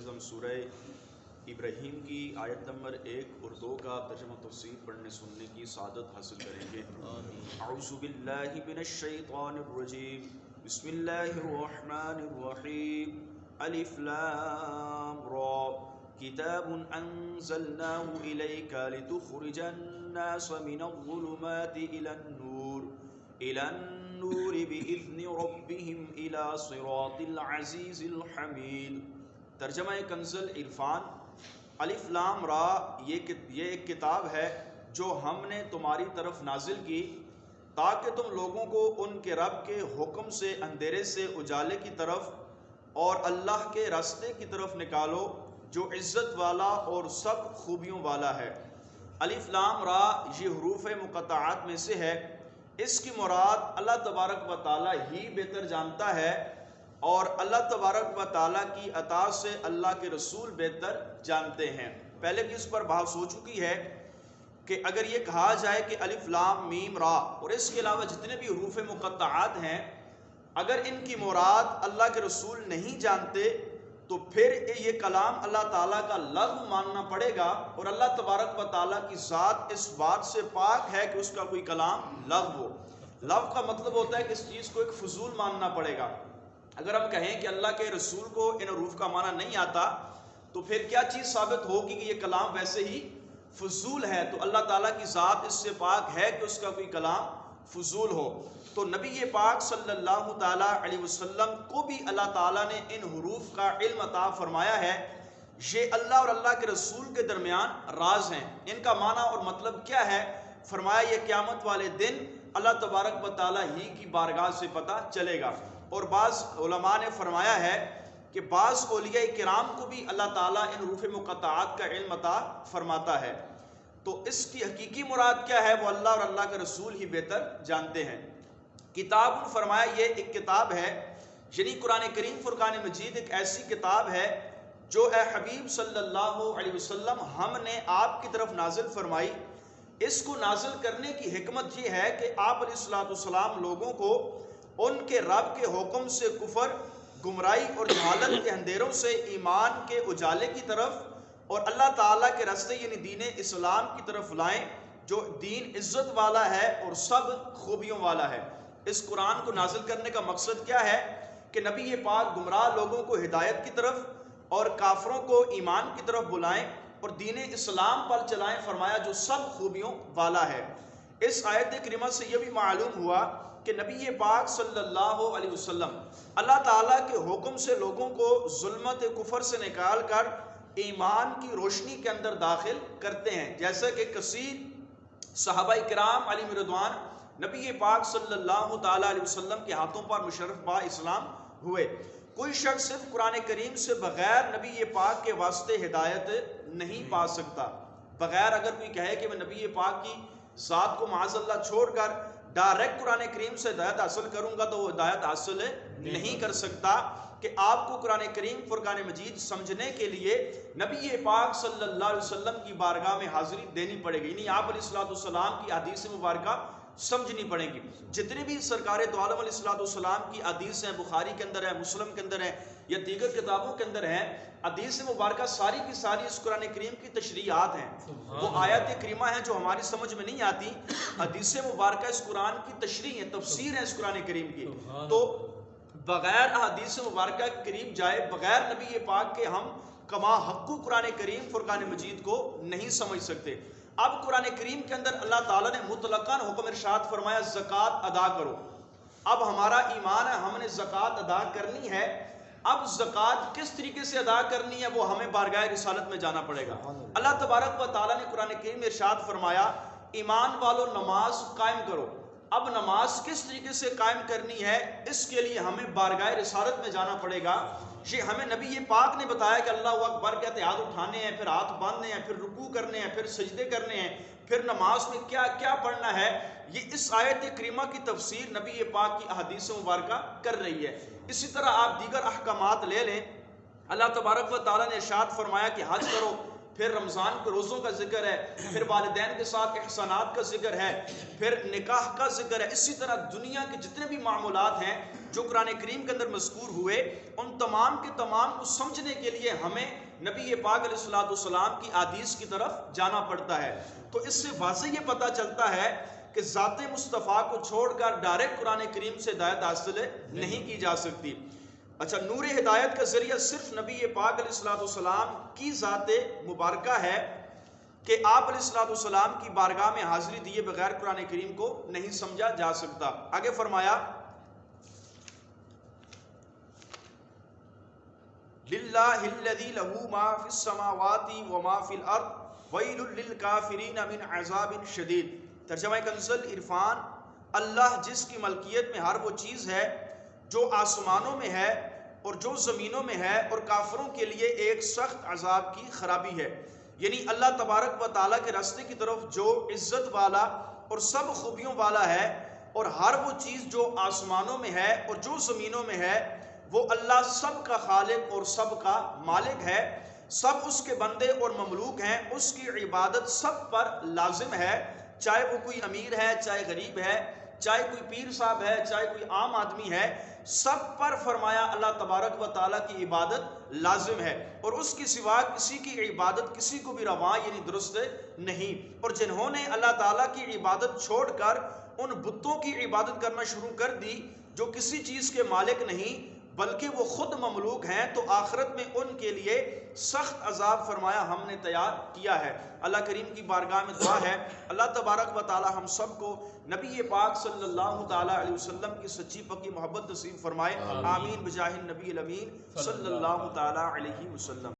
معزز ہم سورہ ابراہیم کی آیت نمبر 1 اور 2 کا ترجمہ تفسیر پڑھنے سننے کی سعادت حاصل کریں گے۔ اعوذ باللہ من الشیطان الرجیم، بسم اللہ الرحمن الرحیم، الف لام را، کتاب انزلناه الیک لتخرج الناس من الظلمات الى النور بإذن ربهم الى صراط العزیز الحمید۔ ترجمہ کنز العرفان۔ الف لام را یہ ایک کتاب ہے جو ہم نے تمہاری طرف نازل کی تاکہ تم لوگوں کو ان کے رب کے حکم سے اندھیرے سے اجالے کی طرف اور اللہ کے راستے کی طرف نکالو جو عزت والا اور سب خوبیوں والا ہے۔ الف لام را یہ حروف مقطعات میں سے ہے۔ اس کی مراد اللہ تبارک و تعالی ہی بہتر جانتا ہے اور اللہ تبارک و تعالیٰ کی عطا سے اللہ کے رسول بہتر جانتے ہیں۔ پہلے بھی اس پر بحث ہو چکی ہے کہ اگر یہ کہا جائے کہ الف لام میم را اور اس کے علاوہ جتنے بھی حروف مقطعات ہیں اگر ان کی مراد اللہ کے رسول نہیں جانتے تو پھر یہ کلام اللہ تعالیٰ کا لغو ماننا پڑے گا، اور اللہ تبارک و تعالیٰ کی ذات اس بات سے پاک ہے کہ اس کا کوئی کلام لغو ہو۔ لغو کا مطلب ہوتا ہے کہ اس چیز کو ایک فضول ماننا پڑے گا۔ اگر ہم کہیں کہ اللہ کے رسول کو ان حروف کا معنی نہیں آتا تو پھر کیا چیز ثابت ہوگی کہ یہ کلام ویسے ہی فضول ہے؟ تو اللہ تعالیٰ کی ذات اس سے پاک ہے کہ اس کا کوئی کلام فضول ہو۔ تو نبی پاک صلی اللہ تعالیٰ علیہ وسلم کو بھی اللہ تعالیٰ نے ان حروف کا علم عطا فرمایا ہے۔ یہ اللہ اور اللہ کے رسول کے درمیان راز ہیں۔ ان کا معنی اور مطلب کیا ہے؟ فرمایا یہ قیامت والے دن اللہ تبارک و تعالیٰ ہی کی بارگاہ سے پتہ چلے گا۔ اور بعض علماء نے فرمایا ہے کہ بعض اولیاء کرام کو بھی اللہ تعالیٰ ان حروف مقطعات کا علم عطا فرماتا ہے۔ تو اس کی حقیقی مراد کیا ہے وہ اللہ اور اللہ کے رسول ہی بہتر جانتے ہیں۔ کتاب فرمایا یہ ایک کتاب ہے، یعنی قرآن کریم فرقان مجید ایک ایسی کتاب ہے جو اے حبیب صلی اللہ علیہ وسلم ہم نے آپ کی طرف نازل فرمائی۔ اس کو نازل کرنے کی حکمت یہ ہے کہ آپ علیہ السلام لوگوں کو ان کے رب کے حکم سے کفر، گمراہی اور جہالت کے اندھیروں سے ایمان کے اجالے کی طرف اور اللہ تعالیٰ کے راستے یعنی دین اسلام کی طرف لائیں جو دین عزت والا ہے اور سب خوبیوں والا ہے۔ اس قرآن کو نازل کرنے کا مقصد کیا ہے کہ نبی پاک گمراہ لوگوں کو ہدایت کی طرف اور کافروں کو ایمان کی طرف بلائیں اور دین اسلام پر چلائیں، فرمایا جو سب خوبیوں والا ہے۔ اس آیت کریمہ سے یہ بھی معلوم ہوا کہ نبی پاک صلی اللہ علیہ وسلم اللہ تعالیٰ کے حکم سے لوگوں کو ظلمت کفر سے نکال کر ایمان کی روشنی کے اندر داخل کرتے ہیں، جیسا کہ کثیر صحابہ کرام علیہم رضوان نبی پاک صلی اللہ تعالیٰ علیہ وسلم کے ہاتھوں پر مشرف با اسلام ہوئے۔ کوئی شخص صرف قرآن کریم سے بغیر نبی پاک کے واسطے ہدایت نہیں پا سکتا۔ بغیر اگر کوئی کہے کہ میں نبی پاک کی ذات کو معاذ اللہ چھوڑ کر ڈائریکٹ قرآن کریم سے ہدایت حاصل کروں گا تو وہ ہدایت حاصل نہیں کر سکتا، کہ آپ کو قرآن کریم فرقان مجید سمجھنے کے لیے نبی پاک صلی اللہ علیہ وسلم کی بارگاہ میں حاضری دینی پڑے گی، یعنی آپ علیہ السلام کی حدیث مبارکہ سمجھنی پڑیں گی۔ جتنے بھی سرکار دو عالم علیہ السلام کی حدیث ہیں، بخاری کے اندر ہے، مسلم کے اندر ہے یا دیگر کتابوں کے اندر ہیں، حدیث مبارکہ ساری کی ساری اس قرآن کریم کی تشریحات ہیں۔ وہ آیات کریمہ ہیں جو ہماری سمجھ میں نہیں آتی، حدیث مبارکہ اس قرآن کی تشریح ہے، تفسیر ہے اس قرآن کریم کی۔ تو بغیر حدیث مبارکہ کے قریب جائے، بغیر نبی پاک کے ہم کما حقو قرآن کریم فرقان مجید کو نہیں سمجھ سکتے۔ اب قرآن کریم کے اندر اللہ تعالیٰ نے مطلقاً حکم ارشاد فرمایا زکوٰۃ ادا کرو۔ اب ہمارا ایمان ہے ہم نے زکوٰۃ ادا کرنی ہے۔ اب زکوٰۃ کس طریقے سے ادا کرنی ہے وہ ہمیں بارگاہ رسالت میں جانا پڑے گا۔ اللہ تبارک و تعالیٰ نے قرآن کریم میں ارشاد فرمایا ایمان والو نماز قائم کرو۔ اب نماز کس طریقے سے قائم کرنی ہے اس کے لیے ہمیں بارگاہ رسالت میں جانا پڑے گا۔ یہ ہمیں نبی پاک نے بتایا کہ اللہ اکبر کہتے ہاتھ اٹھانے ہیں، پھر ہاتھ باندھنے ہیں، پھر رکوع کرنے ہیں، پھر سجدے کرنے ہیں، پھر نماز میں کیا کیا پڑھنا ہے۔ یہ اس آیت کریمہ کی تفسیر نبی پاک کی احادیث مبارکہ کر رہی ہے۔ اسی طرح آپ دیگر احکامات لے لیں، اللہ تبارک و تعالیٰ نے ارشاد فرمایا کہ حج کرو، پھر رمضان کے روزوں کا ذکر ہے، پھر والدین کے ساتھ احسانات کا ذکر ہے، پھر نکاح کا ذکر ہے۔ اسی طرح دنیا کے جتنے بھی معمولات ہیں جو قرآن کریم کے اندر مذکور ہوئے ان تمام کے تمام کو سمجھنے کے لیے ہمیں نبی پاک علیہ الصلوۃ والسلام کی احادیث کی طرف جانا پڑتا ہے۔ تو اس سے واضح یہ پتہ چلتا ہے کہ ذات مصطفیٰ کو چھوڑ کر ڈائریکٹ قرآن کریم سے ہدایت حاصل نہیں کی جا سکتی۔ اچھا، نور ہدایت کا ذریعہ صرف نبی پاک علیہ الصلوۃ والسلام کی ذات مبارکہ ہے کہ آپ علیہ الصلوۃ والسلام کی بارگاہ میں حاضری دیے بغیر قرآن کریم کو نہیں سمجھا جا سکتا۔ آگے فرمایا لِلَّهِ الَّذِي لَهُ مَا فِي السَّمَاوَاتِ وَمَا فِي الْأَرْضِ وَيْلٌ لِلْكَافِرِينَ مِنْ عَذَابٍ شَدِيدٍ۔ ترجمہ کنز العرفان، اللہ جس کی ملکیت میں ہر وہ چیز ہے جو آسمانوں میں ہے اور جو زمینوں میں ہے، اور کافروں کے لیے ایک سخت عذاب کی خرابی ہے۔ یعنی اللہ تبارک و تعالیٰ کے راستے کی طرف جو عزت والا اور سب خوبیوں والا ہے، اور ہر وہ چیز جو آسمانوں میں ہے اور جو زمینوں میں ہے، وہ اللہ سب کا خالق اور سب کا مالک ہے، سب اس کے بندے اور مملوک ہیں، اس کی عبادت سب پر لازم ہے، چاہے وہ کوئی امیر ہے، چاہے غریب ہے، چاہے کوئی پیر صاحب ہے، چاہے کوئی عام آدمی ہے، سب پر فرمایا اللہ تبارک و تعالیٰ کی عبادت لازم ہے، اور اس کے سوا کسی کی عبادت کسی کو بھی رواں یعنی درست نہیں۔ اور جنہوں نے اللہ تعالیٰ کی عبادت چھوڑ کر ان بتوں کی عبادت کرنا شروع کر دی جو کسی چیز کے مالک نہیں بلکہ وہ خود مملوک ہیں، تو آخرت میں ان کے لیے سخت عذاب فرمایا ہم نے تیار کیا ہے۔ اللہ کریم کی بارگاہ میں دعا ہے اللہ تبارک و تعالی ہم سب کو نبی پاک صلی اللہ تعالی علیہ وسلم کی سچی پکی محبت نصیب فرمائے، آمین بجاہ النبی الامین صلی اللہ تعالی علیہ وسلم۔